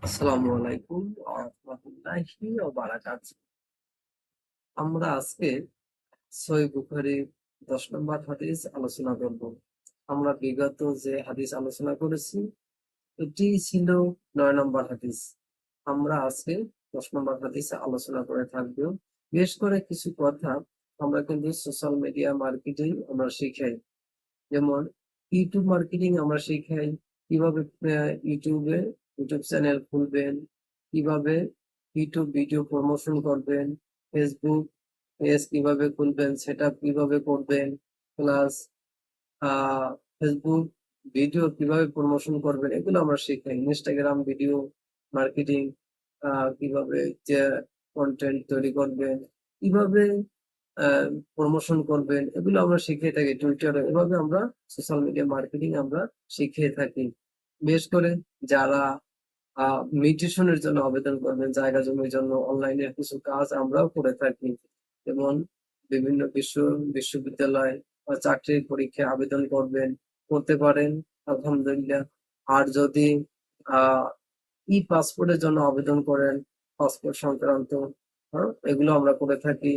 আসসালামু আলাইকুম ওয়া রাহমাতুল্লাহি ওয়া বারাকাতুহু। আমরা আজকে সহিহ বুখারীর ১০ নম্বর হাদিস আলোচনা করব। আমরা বিগত যে হাদিস আলোচনা করেছি, এটি ছিল ৯ নম্বর হাদিস। আমরা আজকে ১০ নম্বর হাদিস আলোচনা করে থাকব। বেশ করে কিছু কথা আমরা কিন্তু সোশ্যাল মিডিয়া মার্কেটিং আমরা শিখাই। যেমন ইউটিউব মার্কেটিং আমরা শিখাই, কিভাবে ইউটিউব চ্যানেল খুলবেন, কিভাবে ইউটিউব ভিডিও প্রমোশন করবেন, ফেসবুক পেজ কিভাবে খুলবেন, সেটআপ কিভাবে করবেন, প্লাস ফেসবুক ভিডিও কিভাবে প্রমোশন করবেন, এগুলো আমরা শিখাই। ইনস্টাগ্রাম ভিডিও মার্কেটিং কিভাবে যে কন্টেন্ট তৈরি করবেন, কিভাবে প্রমোশন করবেন, এগুলো আমরা শিখিয়ে থাকি টুইটারে। এভাবে আমরা সোশ্যাল মিডিয়া মার্কেটিং আমরা শিখিয়ে থাকি। বিশেষ করে যারা মিউটেশনের জন্য আবেদন করবেন, জায়গা জমির জন্য অনলাইনের কিছু কাজ আমরাও করে থাকি। যেমন বিভিন্ন বিশ্ববিদ্যালয় বা চাকরির পরীক্ষায় আবেদন করতে পারেন, আলহামদুলিল্লাহ। আর যদি আহ ই পাসপোর্টের জন্য আবেদন করেন, পাসপোর্ট সংক্রান্ত, এগুলো আমরা করে থাকি।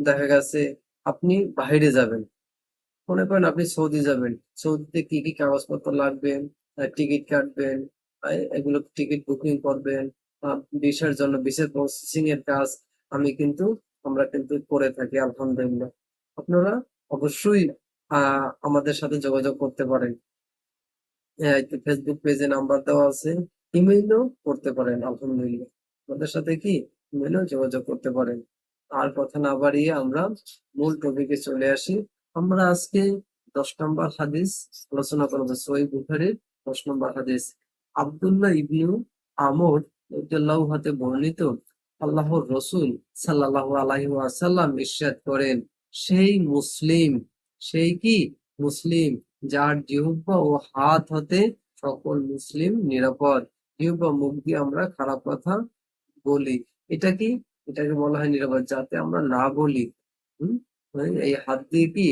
দেখা গেছে আপনি বাইরে যাবেন, মনে করেন আপনি সৌদি যাবেন, সৌদিতে কি কি কাগজপত্র লাগবে, টিকিট কাটবেন, এগুলো টিকিট বুকিং করবেন, ভিসার জন্য ভিসা প্রসেসিং এর কাজ আমরা কিন্তু করে থাকি, আলহামদুলিল্লাহ। আপনারা অবশ্যই আমাদের সাথে যোগাযোগ করতে পারেন। ফেসবুক পেজে নাম্বার দেওয়া আছে, ইমেইলও করতে পারেন, আলহামদুলিল্লাহ। আমাদের সাথে কি ইমেইলেও যোগাযোগ করতে পারেন। আর কথা না বাড়িয়ে আমরা মূল টপিকে চলে আসি। আমরা আজকে ১০ নম্বর হাদিস আলোচনা করবো, সহিহ বুখারীর ১০ নম্বর হাদিস। আব্দুল্লাহ ইবনু আমর রাদিয়াল্লাহু হতে বর্ণিত, আল্লাহর রসুল সাল্লাল্লাহু আলাইহি ওয়াসাল্লাম ইরশাদ করেন, সেই মুসলিম, সেই কি মুসলিম, যার জিহ্বা ও হাত হতে সকল মুসলিম নিরাপদ। জিহ্বা, মুখ দিয়ে আমরা খারাপ কথা বলি, এটা কি, এটাকে বলা হয় নিরাপদ, যাতে আমরা না বলি। হুম, এই হাত দিয়ে কি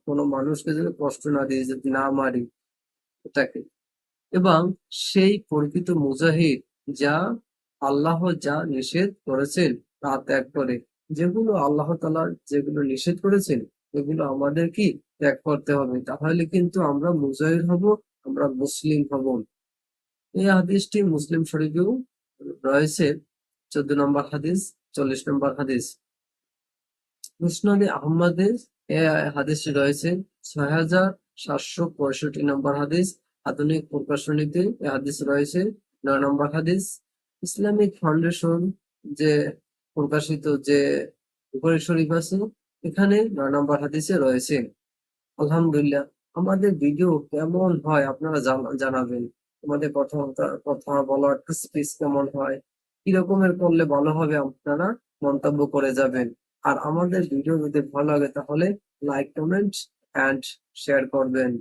কোনো মানুষকে যেন কষ্ট না দিয়ে, যদি না মারি, এটাকে। এবং সেই প্রকৃত মুজাহিদ, যা আল্লাহ যা নিষেধ করেছেন তা ত্যাগ করে। যেগুলো আল্লাহ তাআলা যেগুলো নিষেধ করেছেন, এগুলো আমাদের কি ত্যাগ করতে হবে, তাহলে কিন্তু আমরা মুজাহিদ হব, আমরা মুসলিম হব। এই হাদিসটি মুসলিম শরীফেও রয়েছে, ১৪ নম্বর হাদিস, ৪০ নম্বর হাদিস। মুসনাদে আহমদে এ হাদিসটি রয়েছে, ৬,৭৬৫ নম্বর হাদিস। আধুনিক প্রকাশনীতে এ হাদিস রয়েছে, ৯ নম্বর হাদিস। ইসলামিক ফাউন্ডেশন যে প্রকাশিত যে বুখারী শরীফ আছে, এখানে ৯ নম্বর হাদিসে রয়েছে। আলহামদুলিল্লাহ। আমাদের ভিডিও কেমন হয় আপনারা জানাবেন। আমাদের কথা বলার স্পিচ কেমন হয়, কি রকমের করলে ভালো হবে, আপনারা মন্তব্য করে যাবেন। আর আমাদের ভিডিও যদি ভালো লাগে তাহলে লাইক, কমেন্ট এন্ড শেয়ার করবেন।